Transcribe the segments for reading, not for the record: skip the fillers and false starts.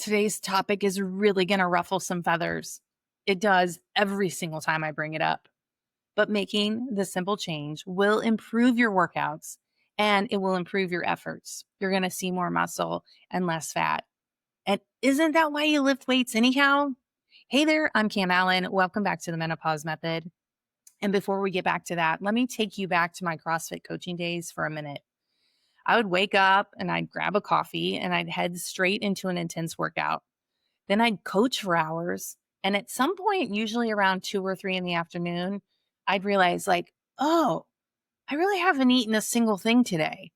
Today's topic is really going to ruffle some feathers. It does every single time I bring it up. But making the simple change will improve your workouts and it will improve your efforts. You're going to see more muscle and less fat. And isn't that why you lift weights anyhow? Hey there, I'm Cam Allen. Welcome back to the Menopause Method. And before we get back to that, let me take you back to my CrossFit coaching days for a minute. I would wake up and I'd grab a coffee and I'd head straight into an intense workout. Then I'd coach for hours. And at some point, usually around 2 or 3 in the afternoon, I'd realize, oh, I really haven't eaten a single thing today.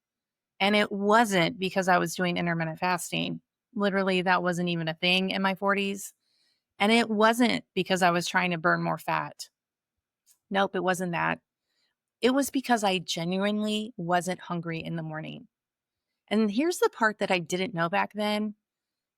And it wasn't because I was doing intermittent fasting. Literally, that wasn't even a thing in my 40s. And it wasn't because I was trying to burn more fat. Nope, it wasn't that. It was because I genuinely wasn't hungry in the morning. And here's the part that I didn't know back then.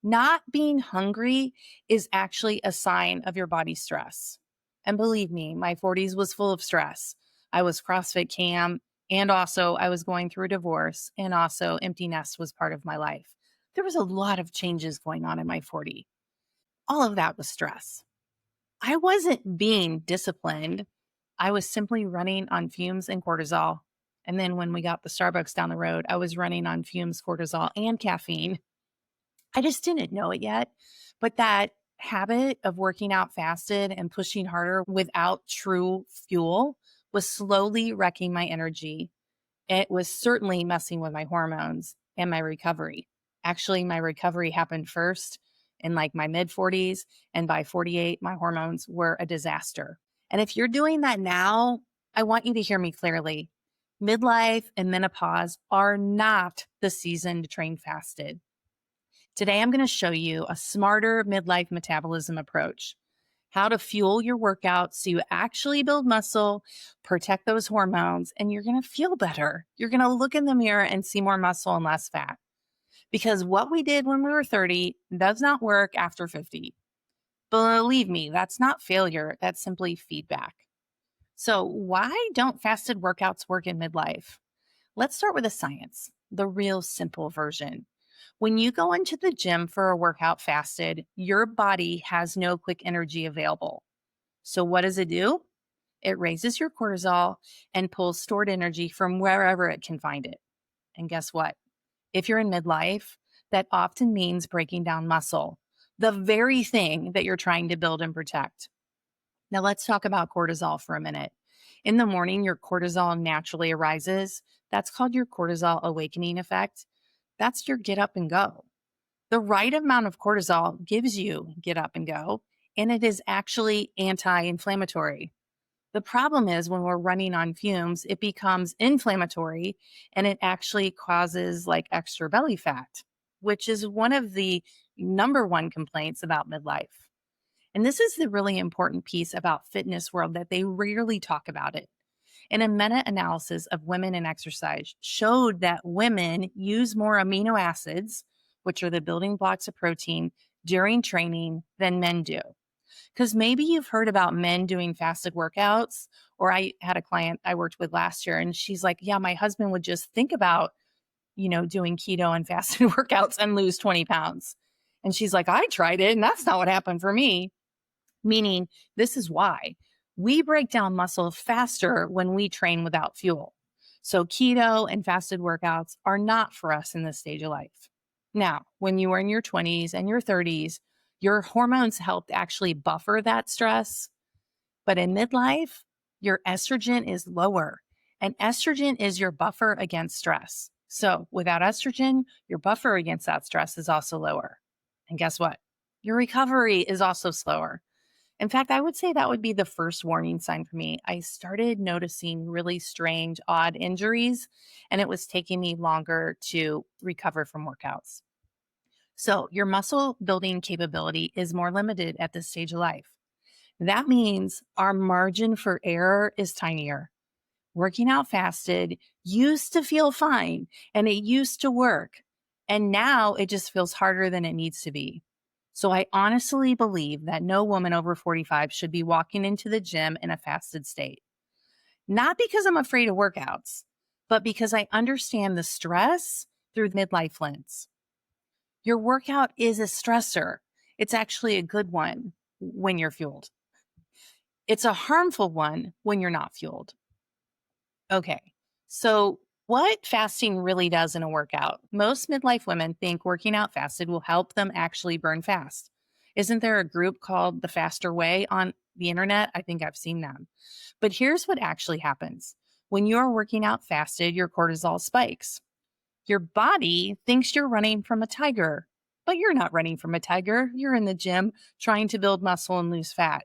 Not being hungry is actually a sign of your body's stress. And believe me, my 40s was full of stress. I was CrossFit Cam, and also I was going through a divorce, and also empty nest was part of my life. There was a lot of changes going on in my 40s. All of that was stress. I wasn't being disciplined. I was simply running on fumes and cortisol. And then when we got the Starbucks down the road, I was running on fumes, cortisol, and caffeine. I just didn't know it yet. But that habit of working out fasted and pushing harder without true fuel was slowly wrecking my energy. It was certainly messing with my hormones and my recovery. Actually, my recovery happened first in my mid 40s. And by 48, my hormones were a disaster. And if you're doing that now, I want you to hear me clearly. Midlife and menopause are not the season to train fasted. Today, I'm going to show you a smarter midlife metabolism approach, how to fuel your workouts so you actually build muscle, protect those hormones, and you're going to feel better. You're going to look in the mirror and see more muscle and less fat. Because what we did when we were 30 does not work after 50. Believe me, that's not failure. That's simply feedback. So why don't fasted workouts work in midlife? Let's start with the science, the real simple version. When you go into the gym for a workout fasted, your body has no quick energy available. So what does it do? It raises your cortisol and pulls stored energy from wherever it can find it. And guess what? If you're in midlife, that often means breaking down muscle, the very thing that you're trying to build and protect. Now let's talk about cortisol for a minute. In the morning, your cortisol naturally arises. That's called your cortisol awakening effect. That's your get up and go. The right amount of cortisol gives you get up and go, and it is actually anti-inflammatory. The problem is when we're running on fumes, it becomes inflammatory and it actually causes extra belly fat, which is one of the number one complaints about midlife. And this is the really important piece about fitness world that they rarely talk about it. And a meta-analysis of women and exercise showed that women use more amino acids, which are the building blocks of protein, during training than men do. Because maybe you've heard about men doing fasted workouts, or I had a client I worked with last year, and she's like, yeah, my husband would just think about, doing keto and fasted workouts and lose 20 pounds. And she's like, I tried it, and that's not what happened for me. Meaning, this is why we break down muscle faster when we train without fuel. So keto and fasted workouts are not for us in this stage of life. Now, when you are in your 20s and your 30s, your hormones help actually buffer that stress. But in midlife, your estrogen is lower, and estrogen is your buffer against stress. So without estrogen, your buffer against that stress is also lower. And guess what? Your recovery is also slower. In fact, I would say that would be the first warning sign for me. I started noticing really strange, odd injuries, and it was taking me longer to recover from workouts. So your muscle building capability is more limited at this stage of life. That means our margin for error is tinier. Working out fasted used to feel fine and it used to work. And now it just feels harder than it needs to be. So I honestly believe that no woman over 45 should be walking into the gym in a fasted state. Not because I'm afraid of workouts, but because I understand the stress through the midlife lens. Your workout is a stressor. It's actually a good one when you're fueled. It's a harmful one when you're not fueled. Okay. So, what fasting really does in a workout? Most midlife women think working out fasted will help them actually burn fast. Isn't there a group called The Faster Way on the internet? I think I've seen them. But here's what actually happens when you're working out fasted, your cortisol spikes. Your body thinks you're running from a tiger, but you're not running from a tiger. You're in the gym trying to build muscle and lose fat.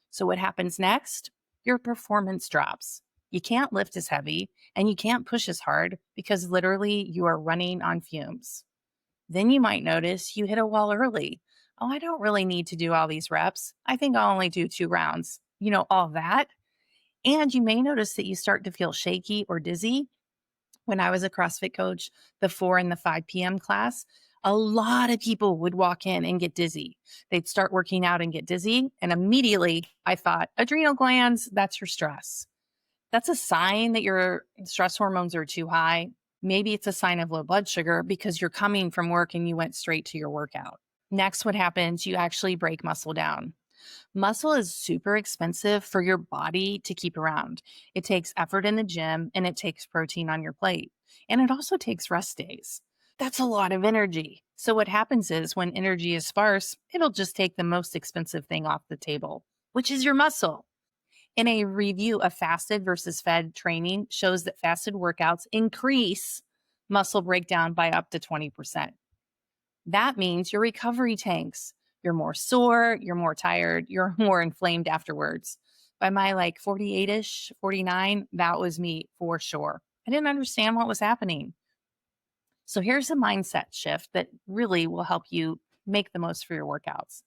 So, what happens next? Your performance drops. You can't lift as heavy and you can't push as hard because literally you are running on fumes. Then you might notice you hit a wall early. Oh, I don't really need to do all these reps. I think I'll only do 2 rounds. All that. And you may notice that you start to feel shaky or dizzy. When I was a CrossFit coach, the 4 and the 5 p.m. class, a lot of people would walk in and get dizzy. They'd start working out and get dizzy. And immediately I thought, adrenal glands, that's your stress. That's a sign that your stress hormones are too high. Maybe it's a sign of low blood sugar because you're coming from work and you went straight to your workout. Next, what happens? You actually break muscle down. Muscle is super expensive for your body to keep around. It takes effort in the gym and it takes protein on your plate. And it also takes rest days. That's a lot of energy. So, what happens is when energy is sparse, it'll just take the most expensive thing off the table, which is your muscle. In a review of fasted versus fed training shows that fasted workouts increase muscle breakdown by up to 20%. That means your recovery tanks. You're more sore, you're more tired, you're more inflamed afterwards. By my 48-ish, 49, that was me for sure. I didn't understand what was happening. So here's a mindset shift that really will help you make the most for your workouts.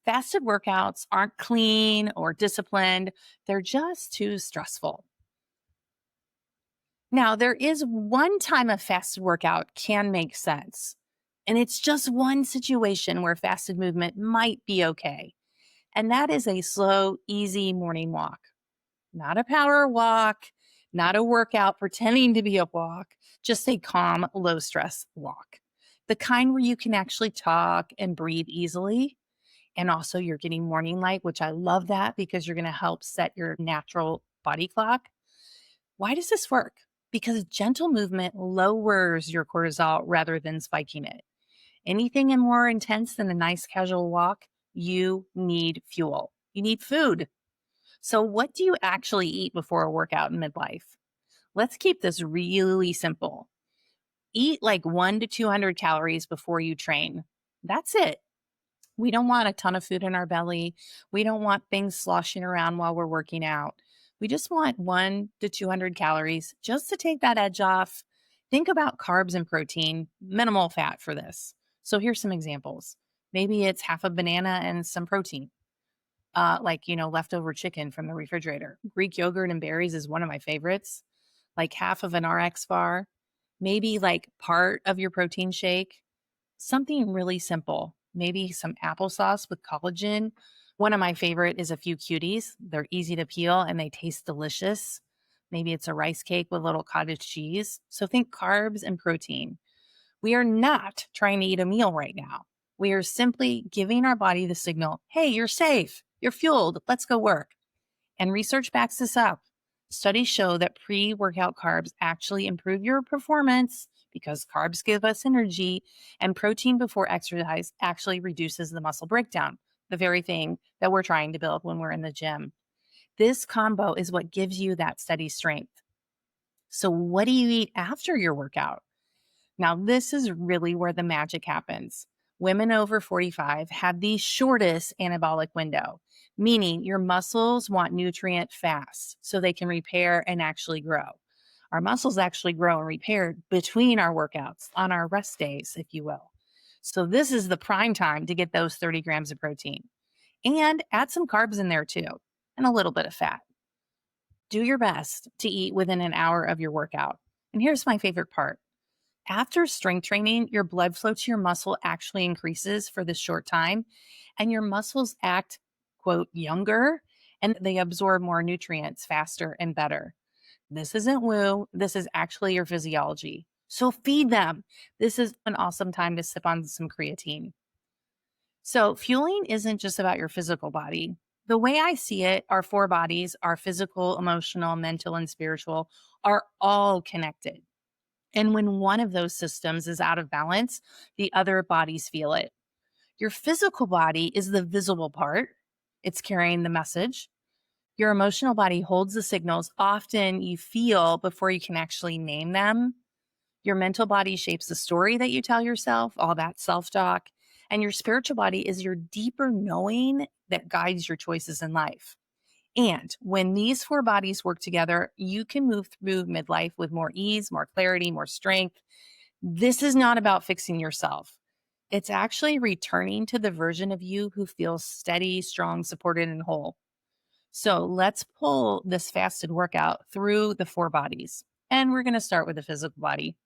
Fasted workouts aren't clean or disciplined, they're just too stressful. Now, there is one time a fasted workout can make sense, and it's just one situation where fasted movement might be okay. And that is a slow, easy morning walk, not a power walk, not a workout pretending to be a walk, just a calm, low stress walk. The kind where you can actually talk and breathe easily. And also, you're getting morning light, which I love that because you're going to help set your natural body clock. Why does this work? Because gentle movement lowers your cortisol rather than spiking it. Anything more intense than a nice casual walk, you need fuel. You need food. So, what do you actually eat before a workout in midlife? Let's keep this really simple. Eat like 1 to 200 calories before you train. That's it. We don't want a ton of food in our belly. We don't want things sloshing around while we're working out. We just want 1 to 200 calories just to take that edge off. Think about carbs and protein, minimal fat for this. So here's some examples. Maybe it's half a banana and some protein, leftover chicken from the refrigerator. Greek yogurt and berries is one of my favorites, like half of an RX bar, maybe like part of your protein shake. Something really simple, maybe some applesauce with collagen. One of my favorite is a few cuties. They're easy to peel and they taste delicious. Maybe it's a rice cake with a little cottage cheese. So think carbs and protein. We are not trying to eat a meal right now. We are simply giving our body the signal, hey, you're safe, you're fueled, let's go work. And research backs this up. Studies show that pre-workout carbs actually improve your performance because carbs give us energy, and protein before exercise actually reduces the muscle breakdown, the very thing that we're trying to build when we're in the gym. This combo is what gives you that steady strength. So, what do you eat after your workout? Now, this is really where the magic happens. Women over 45 have the shortest anabolic window, meaning your muscles want nutrient fast so they can repair and actually grow. Our muscles actually grow and repair between our workouts on our rest days, if you will. So this is the prime time to get those 30 grams of protein and add some carbs in there too, and a little bit of fat. Do your best to eat within an hour of your workout. And here's my favorite part. After strength training, your blood flow to your muscle actually increases for this short time, and your muscles act, quote, younger, and they absorb more nutrients faster and better. This isn't woo, this is actually your physiology. So feed them. This is an awesome time to sip on some creatine. So, fueling isn't just about your physical body. The way I see it, our four bodies, our physical, emotional, mental, and spiritual, are all connected. And when one of those systems is out of balance, the other bodies feel it. Your physical body is the visible part, it's carrying the message. Your emotional body holds the signals often you feel before you can actually name them. Your mental body shapes the story that you tell yourself, all that self talk. And your spiritual body is your deeper knowing that guides your choices in life. And when these four bodies work together, you can move through midlife with more ease, more clarity, more strength. This is not about fixing yourself. It's actually returning to the version of you who feels steady, strong, supported, and whole. So let's pull this fasted workout through the four bodies. And we're going to start with the physical body.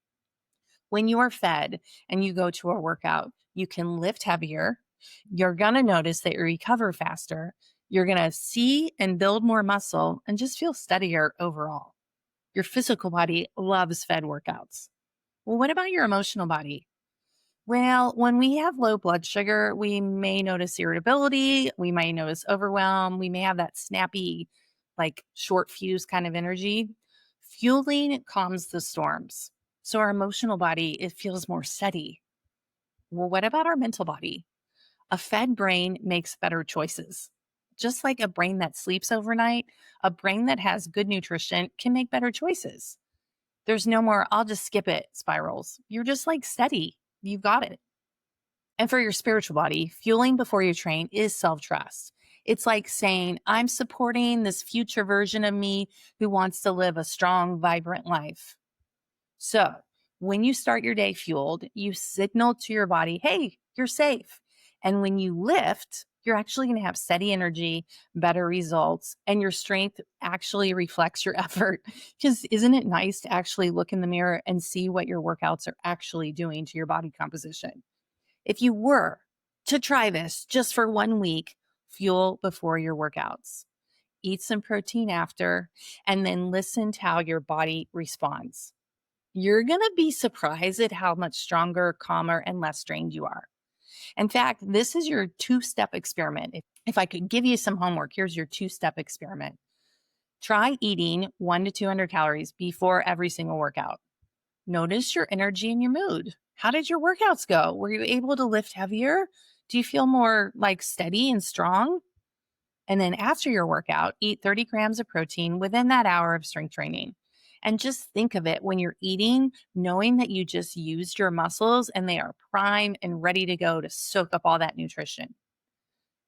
When you are fed and you go to a workout, you can lift heavier. You're going to notice that you recover faster. You're going to see and build more muscle and just feel steadier overall. Your physical body loves fed workouts. Well, what about your emotional body? Well, when we have low blood sugar, we may notice irritability, we may notice overwhelm, we may have that snappy, like short fuse kind of energy. Fueling calms the storms. So our emotional body, it feels more steady. Well, what about our mental body? A fed brain makes better choices. Just like a brain that sleeps overnight, a brain that has good nutrition can make better choices. There's no more, I'll just skip it spirals. You're just like steady. You've got it. And for your spiritual body, fueling before you train is self trust. It's like saying, I'm supporting this future version of me who wants to live a strong, vibrant life. So when you start your day fueled, you signal to your body, hey, you're safe. And when you lift, you're actually going to have steady energy, better results, and your strength actually reflects your effort. Because isn't it nice to actually look in the mirror and see what your workouts are actually doing to your body composition? If you were to try this just for 1 week, fuel before your workouts, eat some protein after, and then listen to how your body responds. You're going to be surprised at how much stronger, calmer, and less strained you are. In fact, this is your two-step experiment. If I could give you some homework, here's your two-step experiment. Try eating 1 to 200 calories before every single workout. Notice your energy and your mood. How did your workouts go? Were you able to lift heavier? Do you feel more like steady and strong? And then after your workout, eat 30 grams of protein within that hour of strength training. And just think of it when you're eating, knowing that you just used your muscles and they are prime and ready to go to soak up all that nutrition.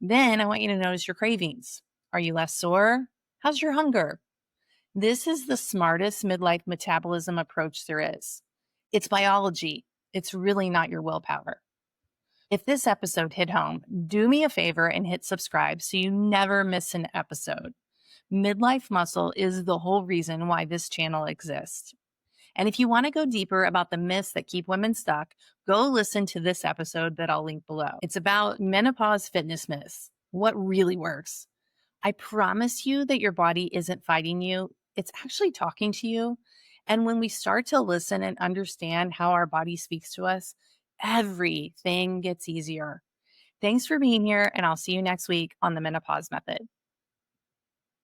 Then I want you to notice your cravings. Are you less sore? How's your hunger? This is the smartest midlife metabolism approach there is. It's biology. It's really not your willpower. If this episode hit home, do me a favor and hit subscribe so you never miss an episode. Midlife muscle is the whole reason why this channel exists. And if you want to go deeper about the myths that keep women stuck, go listen to this episode that I'll link below. It's about menopause fitness myths, what really works. I promise you that your body isn't fighting you. It's actually talking to you. And when we start to listen and understand how our body speaks to us, everything gets easier. Thanks for being here, and I'll see you next week on the Menopause Method.